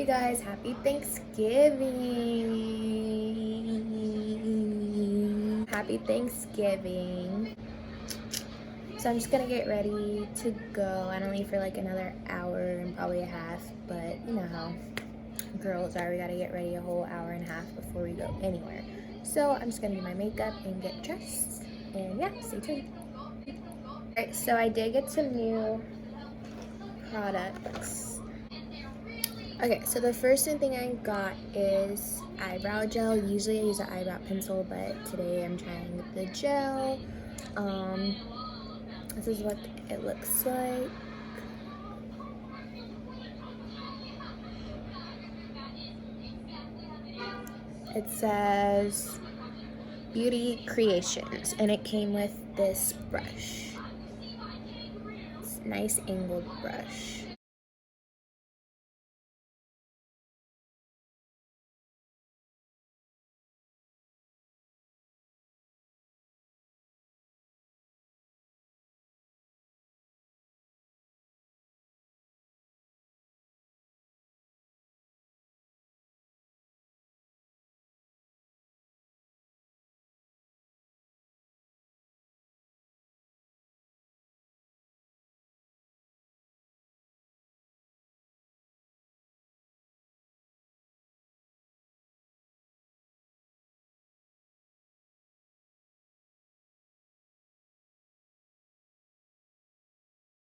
guys, happy Thanksgiving. Happy Thanksgiving. So I'm just gonna get ready to go. I don't leave for like another hour and probably a half, but you know how girls are. We gotta get ready a whole hour and a half before we go anywhere. So I'm just gonna do my makeup and get dressed. And yeah, stay tuned. Alright, so I did get some new products. Okay, so the first new thing I got is eyebrow gel. Usually I use an eyebrow pencil, but today I'm trying the gel. This is what it looks like. It says Beauty Creations, and it came with this brush. It's a nice angled brush.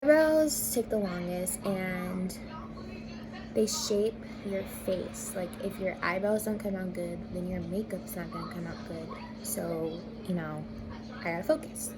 Eyebrows take the longest and they shape your face. Like if your eyebrows don't come out good, then your makeup's not gonna come out good. So, you know, I gotta focus.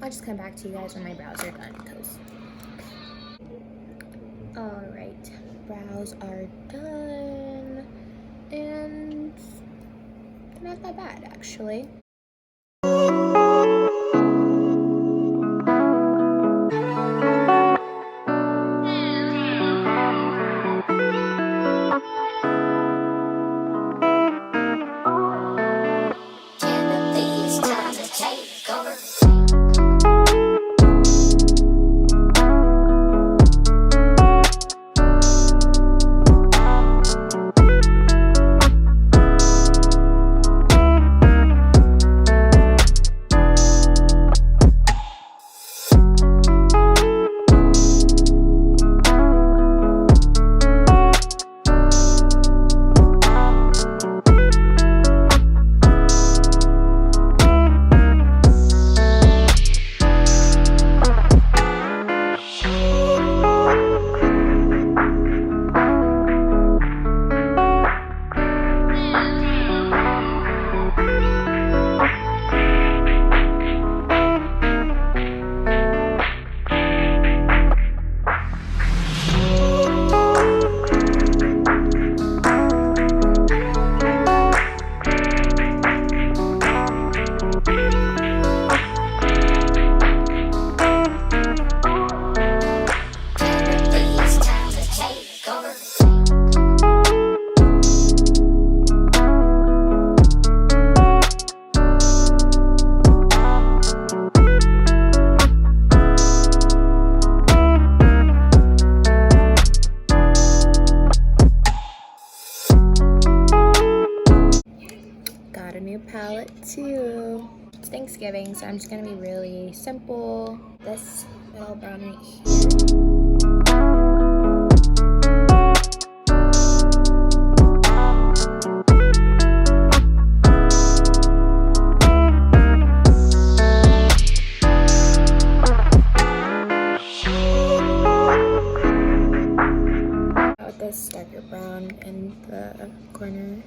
I'll just come back to you guys when my brows are done, because alright, brows are done, and they're not that bad actually. A new palette too. It's Thanksgiving, so I'm just gonna be really simple. This little brown right here. This darker brown in the corner.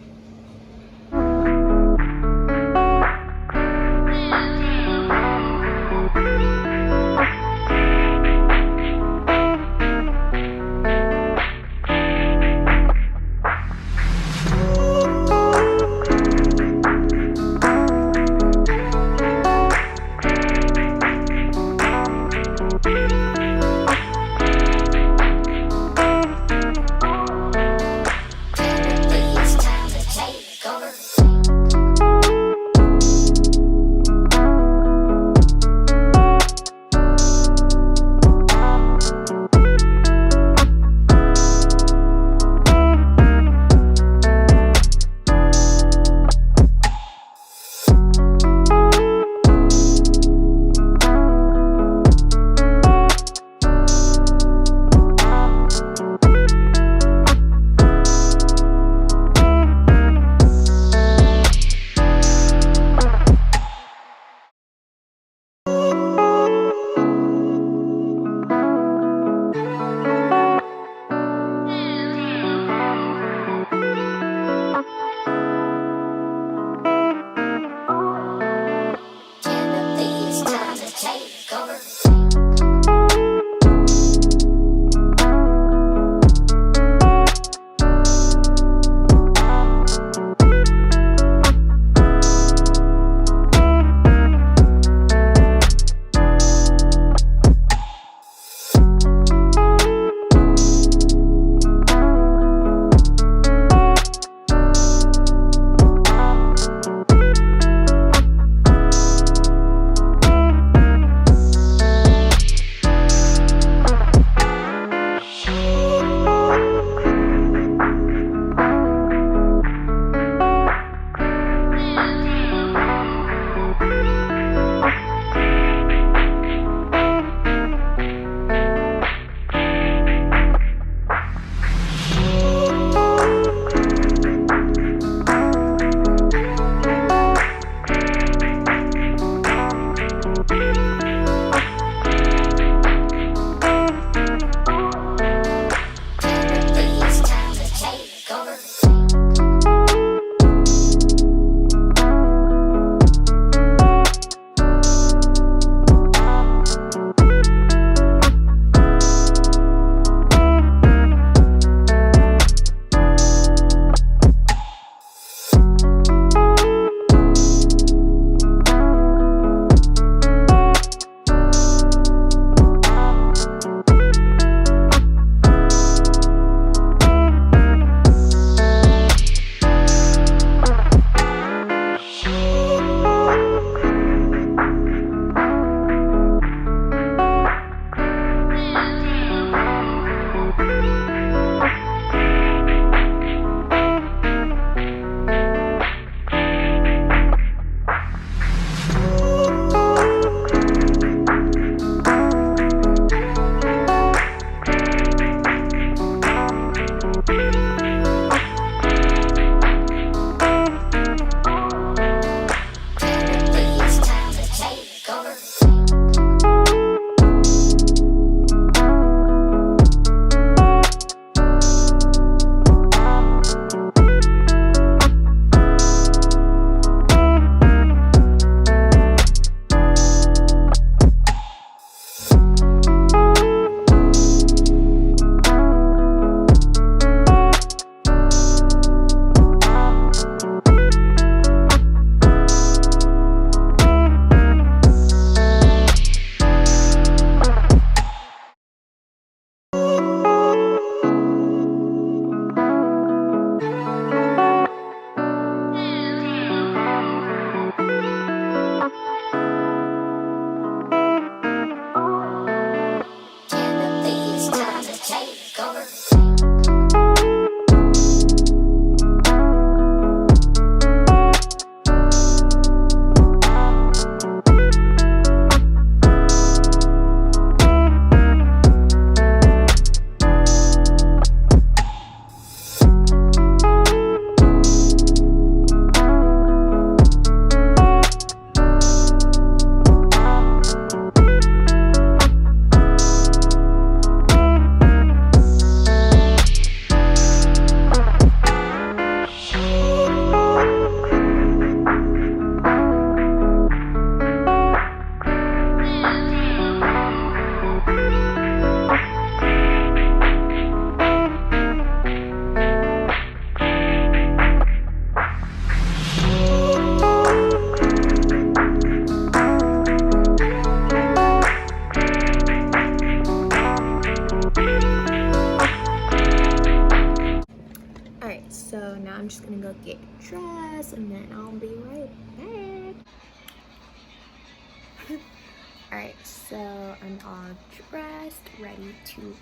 Alright, so I'm all dressed, ready to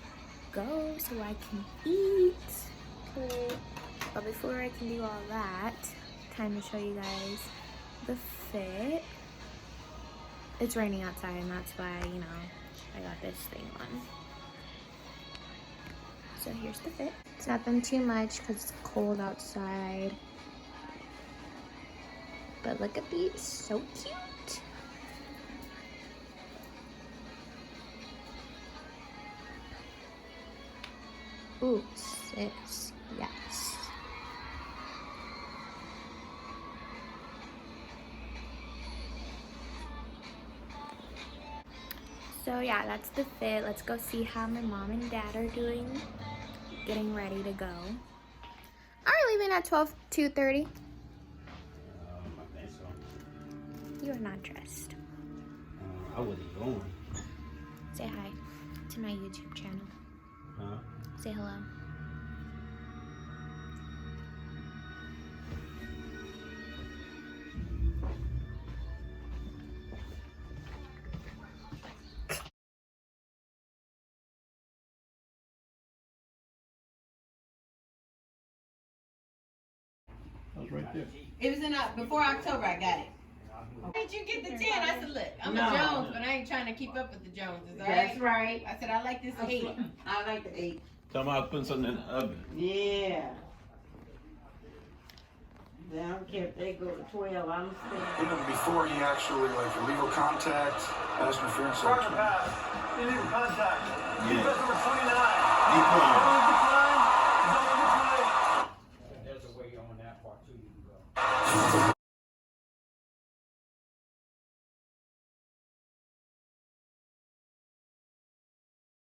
go so I can eat. Okay. But before I can do all that, time to show you guys the fit. It's raining outside and that's why, you know, I got this thing on. So here's the fit. It's nothing too much because it's cold outside. But look at these, so cute. Ooh, sis, yes. So yeah, that's the fit. Let's go see how my mom and dad are doing. Getting ready to go. Are we leaving at 2:30? I think so. You are not dressed. I wasn't going. Say hi to my YouTube channel. Huh? Say hello. I was right there. It was in before October. I got it. Why did you get the 10? I said, look, I'm No. a Jones, but I ain't trying to keep up with the Joneses. All That's right? right. I said I like this 8. I like the 8. Tell me I was putting something in the oven. Yeah. I don't care if they go to 12. I'm still. Even before he actually, like, illegal contact, pass interference. Front pass, illegal contact. Yeah. Defense number 29. Deep